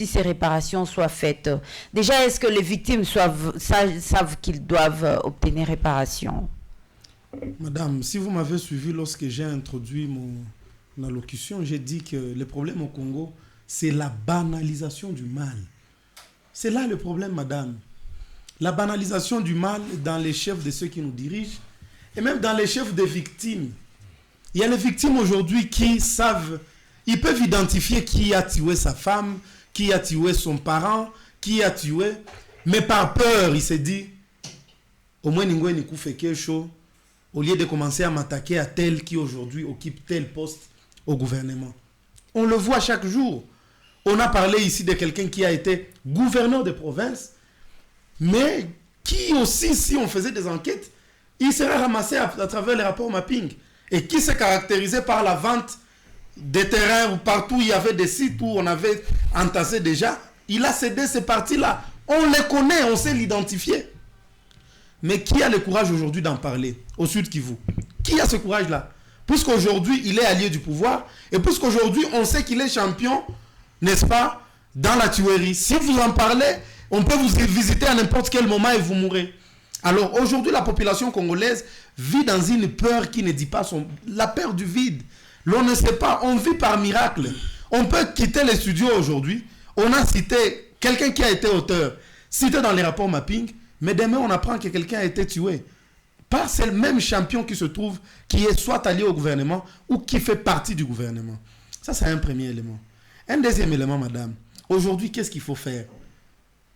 si ces réparations soient faites. Déjà, est-ce que les victimes savent qu'ils doivent obtenir réparation? Madame, si vous m'avez suivi lorsque j'ai introduit mon allocution, j'ai dit que le problème au Congo, c'est la banalisation du mal. C'est là le problème, madame. La banalisation du mal dans les chefs de ceux qui nous dirigent et même dans les chefs des victimes. Il y a les victimes aujourd'hui qui savent, ils peuvent identifier qui a tué sa femme, qui a tué son parent, qui a tué, mais par peur, il s'est dit, au moins Ningwe Nikou fait quelque chose, au lieu de commencer à m'attaquer à tel qui aujourd'hui occupe tel poste au gouvernement. On le voit chaque jour. On a parlé ici de quelqu'un qui a été gouverneur de province, mais qui aussi, si on faisait des enquêtes, il serait ramassé à travers les rapports mapping, et qui s'est caractérisé par la vente des terrains, où partout il y avait des sites où on avait entassé déjà. Il a cédé ces parties-là. On les connaît, on sait l'identifier. Mais qui a le courage aujourd'hui d'en parler au Sud Kivu? Qui a ce courage-là? Puisqu'aujourd'hui, il est allié du pouvoir, et puisqu'aujourd'hui, on sait qu'il est champion, n'est-ce pas, dans la tuerie. Si vous en parlez, on peut vous visiter à n'importe quel moment et vous mourrez. Alors aujourd'hui, la population congolaise vit dans une peur qui ne dit pas la peur du vide. L'on ne sait pas, on vit par miracle. On peut quitter les studios aujourd'hui. On a cité quelqu'un qui a été auteur, cité dans les rapports mapping, mais demain on apprend que quelqu'un a été tué par ce même champion qui se trouve, qui est soit allié au gouvernement ou qui fait partie du gouvernement. Ça, c'est un premier élément. Un deuxième élément, madame. Aujourd'hui, qu'est-ce qu'il faut faire?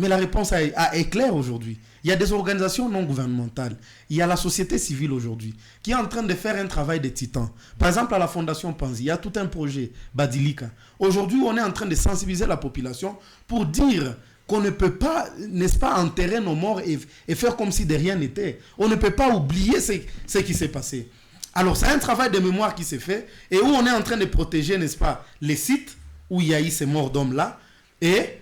Mais la réponse est claire aujourd'hui. Il y a des organisations non gouvernementales. Il y a la société civile aujourd'hui qui est en train de faire un travail de titan. Par exemple, à la Fondation Panzi, il y a tout un projet, Badilika. Aujourd'hui, on est en train de sensibiliser la population pour dire qu'on ne peut pas, n'est-ce pas, enterrer nos morts et faire comme si de rien n'était. On ne peut pas oublier ce qui s'est passé. Alors, c'est un travail de mémoire qui s'est fait et où on est en train de protéger, n'est-ce pas, les sites où il y a eu ces morts d'hommes-là. Et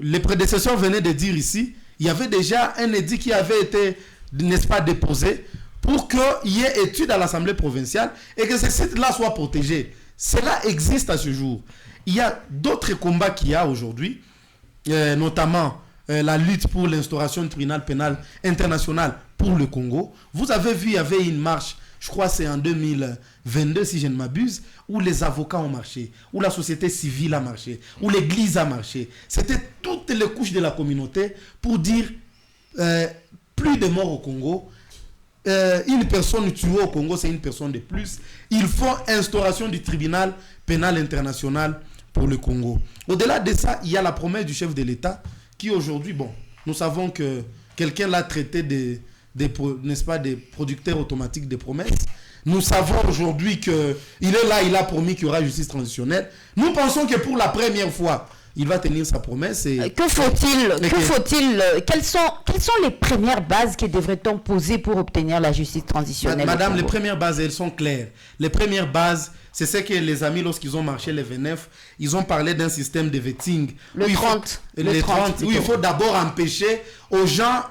les prédécesseurs venaient de dire ici, il y avait déjà un édit qui avait été, n'est-ce pas, déposé pour qu'il y ait étude à l'Assemblée provinciale et que ces sites-là soient protégés. Cela existe à ce jour. Il y a d'autres combats qu'il y a aujourd'hui, notamment la lutte pour l'instauration du tribunal pénal international pour le Congo. Vous avez vu, il y avait une marche, je crois que c'est en 2022 si je ne m'abuse, où les avocats ont marché, où la société civile a marché, où l'église a marché. C'était toutes les couches de la communauté pour dire plus de morts au Congo. Une personne tuée au Congo, c'est une personne de plus. Il faut instauration du tribunal pénal international pour le Congo. Au-delà de ça, il y a la promesse du chef de l'État qui aujourd'hui, bon, nous savons que quelqu'un l'a traité n'est-ce pas, des producteurs automatiques de promesses. Nous savons aujourd'hui qu'il est là, il a promis qu'il y aura justice transitionnelle. Nous pensons que pour la première fois, il va tenir sa promesse. Et... Que faut-il quelles sont les premières bases que devrait-on poser pour obtenir la justice transitionnelle? Madame, les premières bases, elles sont claires. Les premières bases, c'est ce que les amis, lorsqu'ils ont marché les 29, ils ont parlé d'un système de vetting. Le 30. Où il faut d'abord empêcher aux gens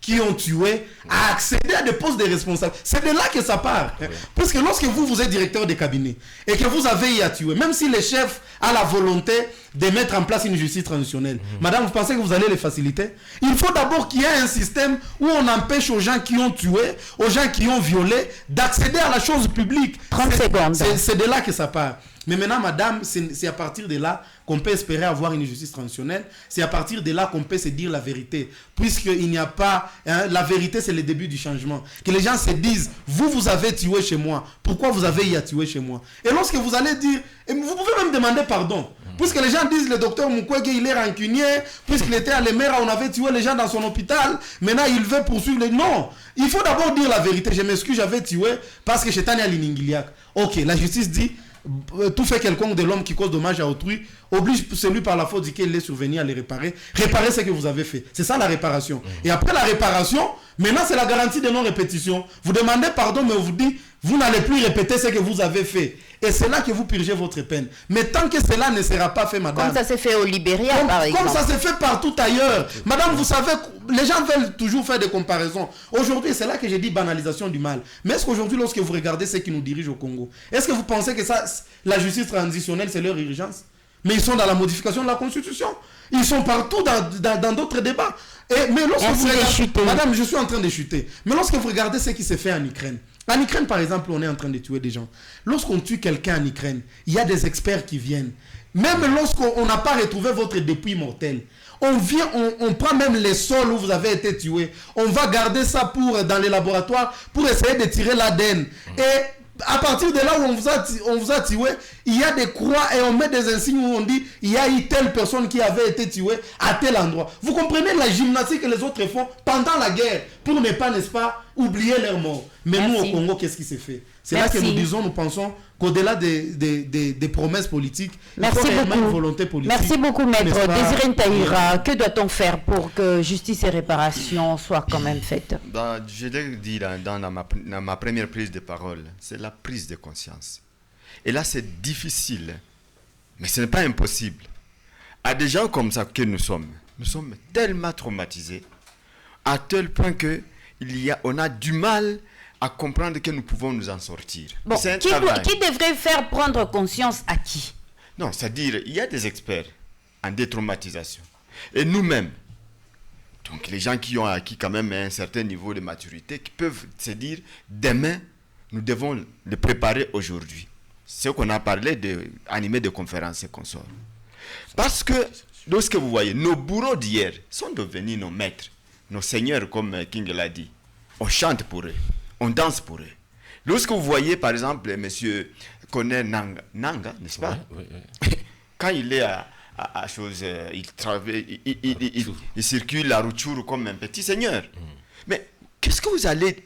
qui ont tué, à accéder à des postes de responsables. C'est de là que ça part. Oui. Parce que lorsque vous êtes directeur de cabinet et que vous avez eu à tuer, même si le chef a la volonté de mettre en place une justice transitionnelle, madame, vous pensez que vous allez les faciliter? Il faut d'abord qu'il y ait un système où on empêche aux gens qui ont tué, aux gens qui ont violé, d'accéder à la chose publique. 30 secondes. C'est de là que ça part. Mais maintenant, madame, c'est à partir de là qu'on peut espérer avoir une justice transitionnelle. C'est à partir de là qu'on peut se dire la vérité. Puisqu'il n'y a pas... la vérité, c'est le début du changement. Que les gens se disent, vous avez tué chez moi. Pourquoi vous avez eu à tuer chez moi? Et lorsque vous allez dire... Et vous pouvez même demander pardon. Puisque les gens disent, le docteur Mukwege, il est rancunier. Puisqu'il était à Lemera, on avait tué les gens dans son hôpital. Maintenant, il veut poursuivre les... Non. Il faut d'abord dire la vérité. Je m'excuse, j'avais tué parce que j'étais à l'Iningiliac. Ok, la justice dit... Tout fait quelconque de l'homme qui cause dommage à autrui oblige celui par la faute duquel il est survenu à les réparer. Réparer ce que vous avez fait. C'est ça la réparation. Et après la réparation, maintenant c'est la garantie de non-répétition. Vous demandez pardon, mais on vous dit vous n'allez plus répéter ce que vous avez fait. Et c'est là que vous purgez votre peine. Mais tant que cela ne sera pas fait, madame... Comme ça s'est fait au Libéria, par exemple. Comme ça s'est fait partout ailleurs. Madame, vous savez, les gens veulent toujours faire des comparaisons. Aujourd'hui, c'est là que j'ai dit banalisation du mal. Mais est-ce qu'aujourd'hui, lorsque vous regardez ceux qui nous dirigent au Congo, est-ce que vous pensez que ça, la justice transitionnelle, c'est leur urgence? Mais ils sont dans la modification de la Constitution. Ils sont partout dans d'autres débats. Mais lorsque vous regardez, madame, je suis en train de chuter. Mais lorsque vous regardez ce qui s'est fait en Ukraine, par exemple, on est en train de tuer des gens. Lorsqu'on tue quelqu'un en Ukraine, il y a des experts qui viennent. Même lorsqu'on n'a pas retrouvé votre dépouille mortelle, on vient, on prend même les sols où vous avez été tué. On va garder ça dans les laboratoires pour essayer de tirer l'ADN. Et à partir de là où on vous a tué, il y a des croix et on met des insignes où on dit il y a eu telle personne qui avait été tuée à tel endroit. Vous comprenez la gymnastique que les autres font pendant la guerre pour ne pas, n'est-ce pas, oublier leur mort. Mais nous au Congo, qu'est-ce qui s'est fait? C'est là que nous pensons qu'au-delà des promesses politiques, il faut réellement une volonté politique. Merci beaucoup, maître. Désiré Ntaïra, que doit-on faire pour que justice et réparation soient quand même faites? Je l'ai dit dans ma première prise de parole, c'est la prise de conscience. Et là, c'est difficile, mais ce n'est pas impossible. À des gens comme ça que nous sommes tellement traumatisés, à tel point qu'on a du mal à comprendre que nous pouvons nous en sortir. Bon, qui devrait faire prendre conscience à qui? Non, c'est-à-dire, il y a des experts en détraumatisation. Et nous-mêmes, donc les gens qui ont acquis quand même un certain niveau de maturité, qui peuvent se dire, demain, nous devons le préparer aujourd'hui. C'est ce qu'on a parlé d'animer des conférences et consorts. Parce que, lorsque vous voyez, nos bourreaux d'hier sont devenus nos maîtres, nos seigneurs, comme King l'a dit. On chante pour eux. On danse pour eux. Lorsque vous voyez, par exemple, M. Koné Nanga, n'est-ce pas? Oui. Quand il est à chose, il circule à Rutshuru comme un petit seigneur. Mais qu'est-ce que vous allez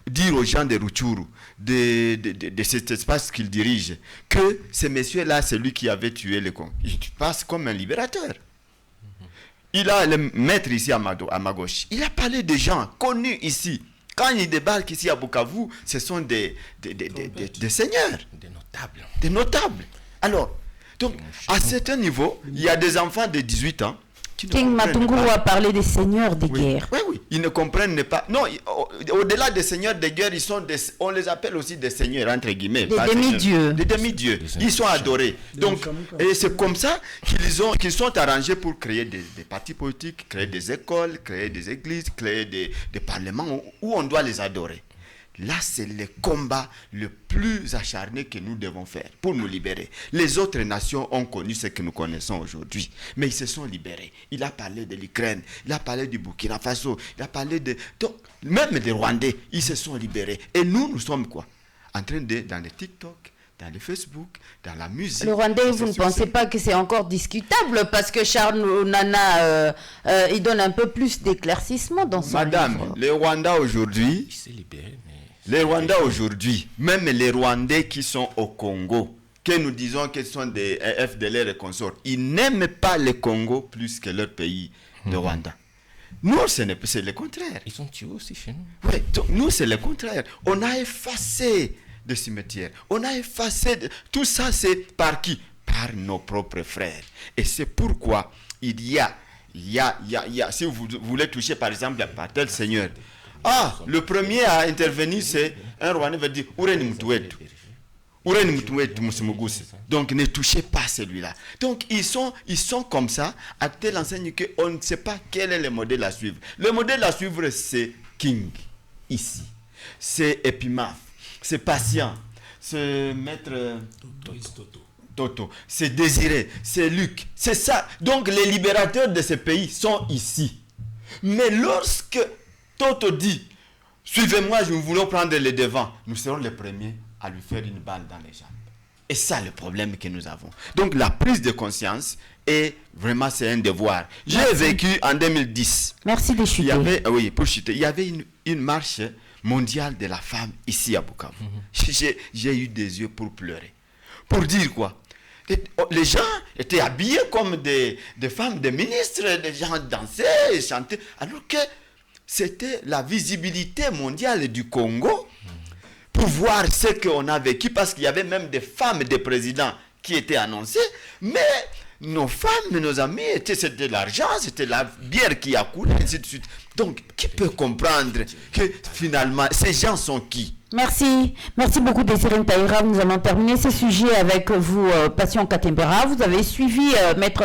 dire aux gens de Rutshuru, de cet espace qu'il dirige, que ce monsieur-là, c'est lui qui avait tué le Congo? Il passe comme un libérateur. Il a le maître ici à ma gauche. Il a parlé de gens connus ici. Quand il débarque ici à Bukavu, ce sont des seigneurs. Des notables. Alors, donc, à certain niveau, il y a des enfants de 18 ans King Matunguru a parlé des seigneurs de guerre. Oui. Ils ne comprennent pas. Non, au-delà des seigneurs de guerre, on les appelle aussi des seigneurs, entre guillemets. Des demi-dieux. Des demi-dieux. Ils sont adorés. Donc, et c'est comme ça qu'ils sont arrangés pour créer des partis politiques, créer des écoles, créer des églises, créer des parlements où on doit les adorer. Là, c'est le combat le plus acharné que nous devons faire pour nous libérer. Les autres nations ont connu ce que nous connaissons aujourd'hui, mais ils se sont libérés. Il a parlé de l'Ukraine, il a parlé du Burkina Faso, il a parlé donc, même des Rwandais, ils se sont libérés. Et nous sommes quoi? En train dans les TikTok, dans le Facebook, dans la musique. Le Rwandais, vous ne pensez pas que c'est encore discutable parce que Charles Nana, il donne un peu plus d'éclaircissement dans son livre. Le Rwanda aujourd'hui, il s'est libéré. Les Rwandais aujourd'hui, même les Rwandais qui sont au Congo, que nous disons qu'ils sont des FDLR et consorts, ils n'aiment pas le Congo plus que leur pays, le Rwanda. Nous, c'est le contraire. Ils sont tués aussi chez nous. Oui, donc, nous, c'est le contraire. On a effacé des cimetières. On a effacé... Tout ça, c'est par qui? Par nos propres frères. Et c'est pourquoi il y a, si vous voulez toucher, par exemple, par tel seigneur... le premier à intervenir, c'est un Rwandais va dire donc ne touchez pas celui-là. Donc ils sont comme ça, à telle enseigne qu'on ne sait pas quel est le modèle à suivre. Le modèle à suivre, c'est King, ici. C'est Epimaf, c'est Patient, c'est Maître Toto, c'est Désiré, c'est Luc, c'est ça. Donc les libérateurs de ces pays sont ici. Mais lorsque Toto dit, suivez-moi, nous voulons prendre les devants, nous serons les premiers à lui faire une balle dans les jambes. Et ça, le problème que nous avons. Donc, la prise de conscience, est vraiment, c'est un devoir. J'ai vécu en 2010. Merci de chuter. Il y avait une marche mondiale de la femme ici à Bukavu. J'ai eu des yeux pour pleurer. Pour dire quoi? Les gens étaient habillés comme des femmes, des ministres, des gens dansaient, chantaient, alors que c'était la visibilité mondiale du Congo pour voir ce qu'on a vécu, parce qu'il y avait même des femmes des présidents qui étaient annoncées, mais nos femmes, nos amis, c'était l'argent, c'était la bière qui a coulé, ainsi de suite. Donc, qui peut comprendre que finalement, ces gens sont qui? Merci. Merci beaucoup, Désiré Ntaïra. Nous allons terminer ce sujet avec vous, Passion Katembera. Vous avez suivi Maître